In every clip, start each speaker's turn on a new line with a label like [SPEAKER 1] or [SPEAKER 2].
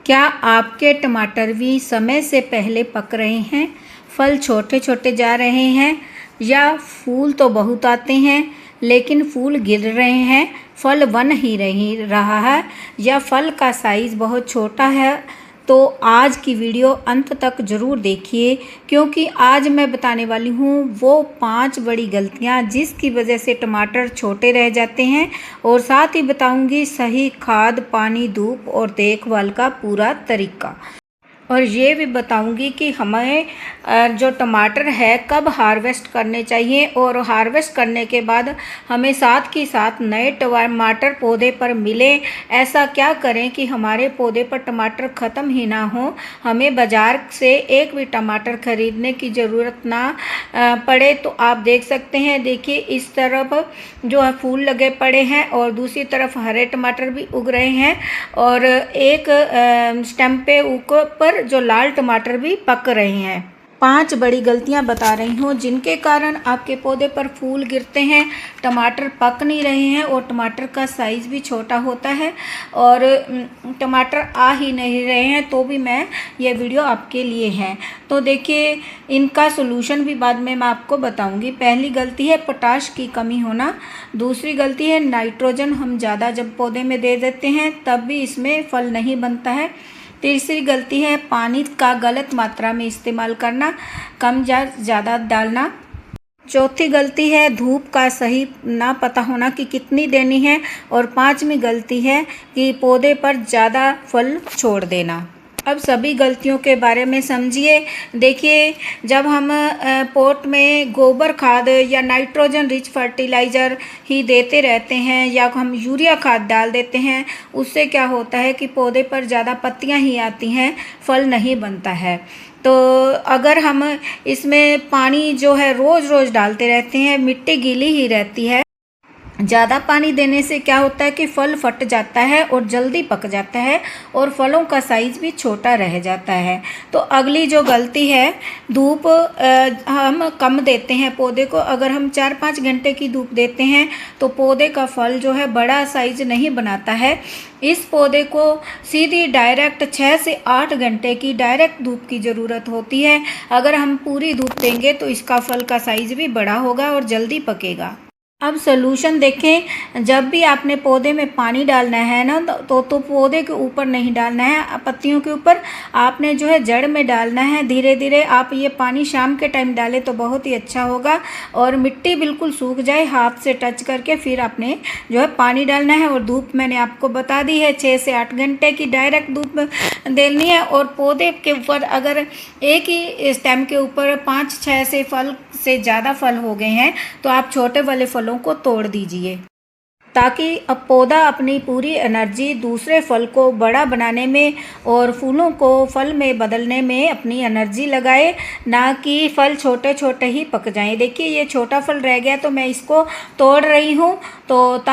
[SPEAKER 1] क्या आपके टमाटर भी समय से पहले पक रहे हैं, फल छोटे छोटे जा रहे हैं, या फूल तो बहुत आते हैं लेकिन फूल गिर रहे हैं, फल बन ही नहीं रहा है, या फल का साइज़ बहुत छोटा है? तो आज की वीडियो अंत तक ज़रूर देखिए, क्योंकि आज मैं बताने वाली हूँ वो 5 बड़ी गलतियाँ जिसकी वजह से टमाटर छोटे रह जाते हैं, और साथ ही बताऊँगी सही खाद, पानी, धूप और देखभाल का पूरा तरीका। और ये भी बताऊंगी कि हमें जो टमाटर है कब हार्वेस्ट करने चाहिए, और हार्वेस्ट करने के बाद हमें साथ के साथ नए टमाटर पौधे पर मिले। ऐसा क्या करें कि हमारे पौधे पर टमाटर ख़त्म ही ना हो, हमें बाज़ार से एक भी टमाटर ख़रीदने की ज़रूरत ना पड़े। तो आप देख सकते हैं, देखिए इस तरफ जो है फूल लगे पड़े हैं और दूसरी तरफ हरे टमाटर भी उग रहे हैं, और एक स्टेम पे ऊपर जो लाल टमाटर भी पक रहे हैं। 5 बड़ी गलतियां बता रही हूँ जिनके कारण आपके पौधे पर फूल गिरते हैं, टमाटर पक नहीं रहे हैं और टमाटर का साइज़ भी छोटा होता है और टमाटर आ ही नहीं रहे हैं। तो भी मैं ये वीडियो आपके लिए है। तो देखिए इनका सोल्यूशन भी बाद में मैं आपको बताऊंगी। पहली गलती है पोटाश की कमी होना। दूसरी गलती है नाइट्रोजन हम ज़्यादा जब पौधे में दे देते हैं तब भी इसमें फल नहीं बनता है। तीसरी गलती है पानी का गलत मात्रा में इस्तेमाल करना, कम या ज़्यादा डालना। चौथी गलती है धूप का सही ना पता होना कि कितनी देनी है। और 5वीं गलती है कि पौधे पर ज़्यादा फल छोड़ देना। अब सभी गलतियों के बारे में समझिए। देखिए जब हम पॉट में गोबर खाद या नाइट्रोजन रिच फर्टिलाइज़र ही देते रहते हैं, या हम यूरिया खाद डाल देते हैं, उससे क्या होता है कि पौधे पर ज़्यादा पत्तियां ही आती हैं, फल नहीं बनता है। तो अगर हम इसमें पानी जो है रोज़ रोज़ डालते रहते हैं, मिट्टी गीली ही रहती है। ज़्यादा पानी देने से क्या होता है कि फल फट जाता है और जल्दी पक जाता है और फलों का साइज़ भी छोटा रह जाता है। तो अगली जो गलती है, धूप हम कम देते हैं पौधे को। अगर हम 4-5 घंटे की धूप देते हैं तो पौधे का फल जो है बड़ा साइज़ नहीं बनाता है। इस पौधे को सीधी डायरेक्ट 6 से 8 घंटे की डायरेक्ट धूप की ज़रूरत होती है। अगर हम पूरी धूप देंगे तो इसका फल का साइज़ भी बड़ा होगा और जल्दी पकेगा। अब सोल्यूशन देखें, जब भी आपने पौधे में पानी डालना है ना, तो पौधे के ऊपर नहीं डालना है, पत्तियों के ऊपर आपने जो है जड़ में डालना है। धीरे धीरे आप ये पानी शाम के टाइम डालें तो बहुत ही अच्छा होगा, और मिट्टी बिल्कुल सूख जाए हाथ से टच करके फिर आपने जो है पानी डालना है। और धूप मैंने आपको बता दी है, 6 से 8 घंटे की डायरेक्ट धूप देनी है। और पौधे के ऊपर अगर एक ही स्टेम के ऊपर 5-6 से ज़्यादा फल हो गए हैं तो आप छोटे वाले फलों को तोड़ दीजिए, ताकि अब पौधा अपनी पूरी एनर्जी दूसरे फल को बड़ा बनाने में और फूलों को फल में बदलने में अपनी एनर्जी लगाए, ना कि फल छोटे छोटे ही पक जाएं। देखिए ये छोटा फल रह गया तो मैं इसको तोड़ रही हूँ। तो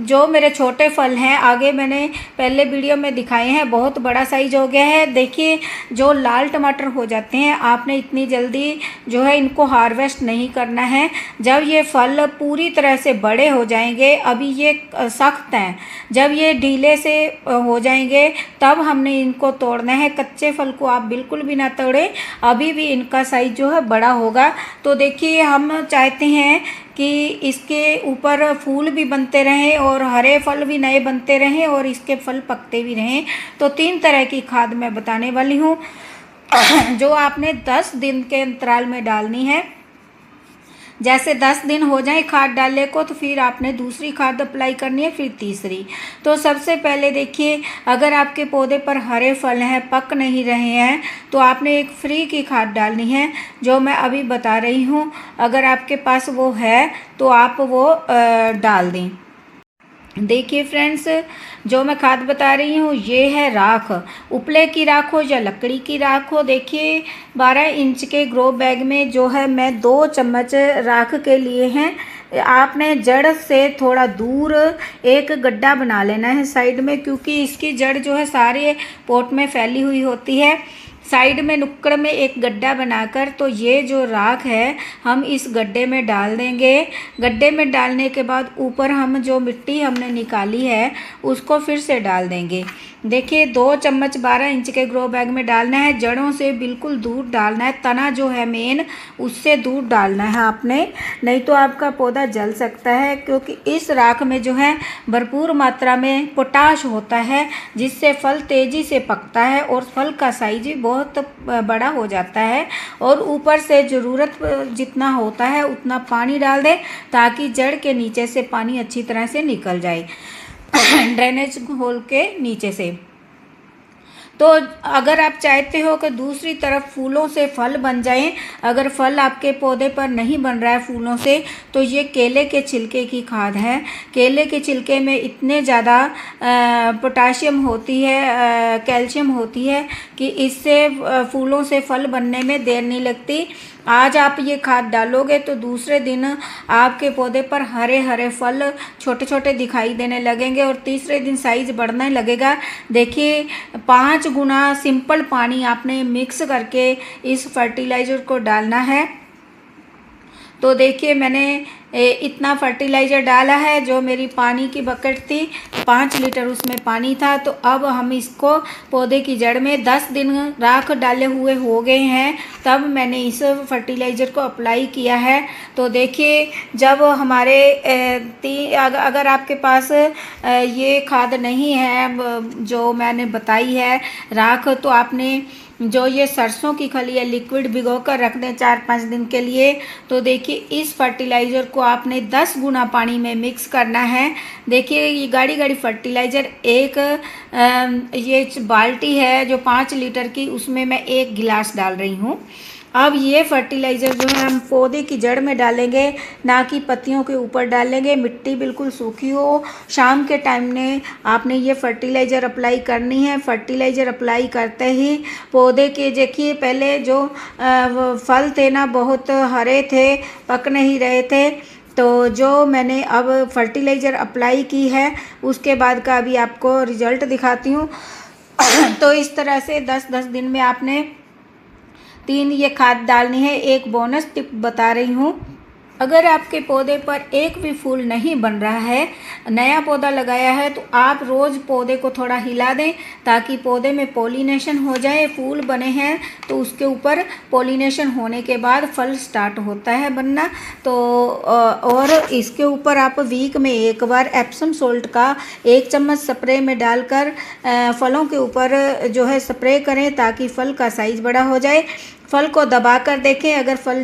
[SPEAKER 1] जो मेरे छोटे फल हैं आगे मैंने पहले वीडियो में दिखाए हैं, बहुत बड़ा साइज हो गया है। देखिए जो लाल टमाटर हो जाते हैं, आपने इतनी जल्दी जो है इनको हार्वेस्ट नहीं करना है। जब ये फल पूरी तरह से बड़े हो जाएंगे, अभी ये सख्त हैं, जब ये ढीले से हो जाएंगे तब हमने इनको तोड़ना है। कच्चे फल को आप बिल्कुल भी ना तोड़ें, अभी भी इनका साइज जो है बड़ा होगा। तो देखिए हम चाहते हैं कि इसके ऊपर फूल भी बनते रहें और हरे फल भी नए बनते रहें और इसके फल पकते भी रहें। तो 3 तरह की खाद मैं बताने वाली हूँ जो आपने 10 दिन के अंतराल में डालनी है। जैसे 10 दिन हो जाए खाद डालने को तो फिर आपने दूसरी खाद अप्लाई करनी है, फिर तीसरी। तो सबसे पहले देखिए, अगर आपके पौधे पर हरे फल हैं, पक नहीं रहे हैं, तो आपने एक फ्री की खाद डालनी है जो मैं अभी बता रही हूँ। अगर आपके पास वो है तो आप वो डाल दें। देखिए फ्रेंड्स, जो मैं खाद बता रही हूँ ये है राख। उपले की राख हो या लकड़ी की राख हो। देखिए 12 इंच के ग्रो बैग में जो है मैं 2 चम्मच राख के लिए हैं। आपने जड़ से थोड़ा दूर एक गड्ढा बना लेना है साइड में, क्योंकि इसकी जड़ जो है सारे पॉट में फैली हुई होती है। साइड में नुक्कड़ में एक गड्ढा बनाकर तो ये जो राख है हम इस गड्ढे में डाल देंगे। गड्ढे में डालने के बाद ऊपर हम जो मिट्टी हमने निकाली है उसको फिर से डाल देंगे। देखिए 2 चम्मच 12 इंच के ग्रो बैग में डालना है। जड़ों से बिल्कुल दूर डालना है, तना जो है मेन उससे दूर डालना है आपने, नहीं तो आपका पौधा जल सकता है, क्योंकि इस राख में जो है भरपूर मात्रा में पोटाश होता है, जिससे फल तेज़ी से पकता है और फल का साइज भी बहुत बड़ा हो जाता है। और ऊपर से ज़रूरत जितना होता है उतना पानी डाल दें, ताकि जड़ के नीचे से पानी अच्छी तरह से निकल जाए ड्रेनेज होल के नीचे से। तो अगर आप चाहते हो कि दूसरी तरफ फूलों से फल बन जाएं, अगर फल आपके पौधे पर नहीं बन रहा है फूलों से, तो ये केले के छिलके की खाद है। केले के छिलके में इतने ज़्यादा पोटाशियम होती है, कैल्शियम होती है कि इससे फूलों से फल बनने में देर नहीं लगती। आज आप ये खाद डालोगे तो दूसरे दिन आपके पौधे पर हरे हरे फल छोटे छोटे दिखाई देने लगेंगे और तीसरे दिन साइज बढ़ने लगेगा। देखिए 5 गुना सिंपल पानी आपने मिक्स करके इस फर्टिलाइज़र को डालना है। तो देखिए मैंने इतना फर्टिलाइज़र डाला है, जो मेरी पानी की बकेट थी 5 लीटर उसमें पानी था। तो अब हम इसको पौधे की जड़ में 10 दिन राख डाले हुए हो गए हैं, तब मैंने इस फर्टिलाइज़र को अप्लाई किया है। तो देखिए जब हमारे अगर आपके पास ये खाद नहीं है जो मैंने बताई है राख, तो आपने जो ये सरसों की खली है लिक्विड भिगो कर रख दें 4-5 दिन के लिए। तो देखिए इस फर्टिलाइज़र को आपने 10 गुना पानी में मिक्स करना है। देखिए ये गाढ़ी गाढ़ी फर्टिलाइज़र एक ये बाल्टी है जो 5 लीटर की, उसमें मैं 1 गिलास डाल रही हूँ। अब ये फर्टिलाइज़र जो है हम पौधे की जड़ में डालेंगे, ना कि पत्तियों के ऊपर डालेंगे। मिट्टी बिल्कुल सूखी हो, शाम के टाइम में आपने ये फर्टिलाइज़र अप्लाई करनी है। फर्टिलाइज़र अप्लाई करते ही पौधे के देखिए पहले जो फल थे ना बहुत हरे थे, पक नहीं रहे थे। तो जो मैंने अब फर्टिलाइज़र अप्लाई की है उसके बाद का अभी आपको रिज़ल्ट दिखाती हूँ तो इस तरह से 10-10 दिन में आपने 3 ये खाद डालनी है। एक बोनस टिप बता रही हूँ, अगर आपके पौधे पर एक भी फूल नहीं बन रहा है, नया पौधा लगाया है, तो आप रोज़ पौधे को थोड़ा हिला दें ताकि पौधे में पॉलिनेशन हो जाए। फूल बने हैं तो उसके ऊपर पॉलिनेशन होने के बाद फल स्टार्ट होता है बनना। तो और इसके ऊपर आप वीक में एक बार एप्सम सोल्ट का 1 चम्मच स्प्रे में डालकर फलों के ऊपर जो है स्प्रे करें, ताकि फल का साइज़ बड़ा हो जाए। फल को दबा कर देखें, अगर फल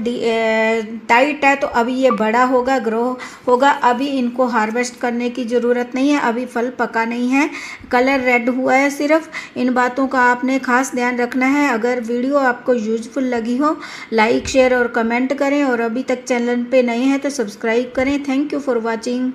[SPEAKER 1] टाइट है तो अभी ये बड़ा होगा, ग्रो होगा। अभी इनको हार्वेस्ट करने की ज़रूरत नहीं है, अभी फल पका नहीं है, कलर रेड हुआ है सिर्फ। इन बातों का आपने खास ध्यान रखना है। अगर वीडियो आपको यूजफुल लगी हो, लाइक शेयर और कमेंट करें, और अभी तक चैनल पे नए हैं तो सब्सक्राइब करें। Thank you for watching.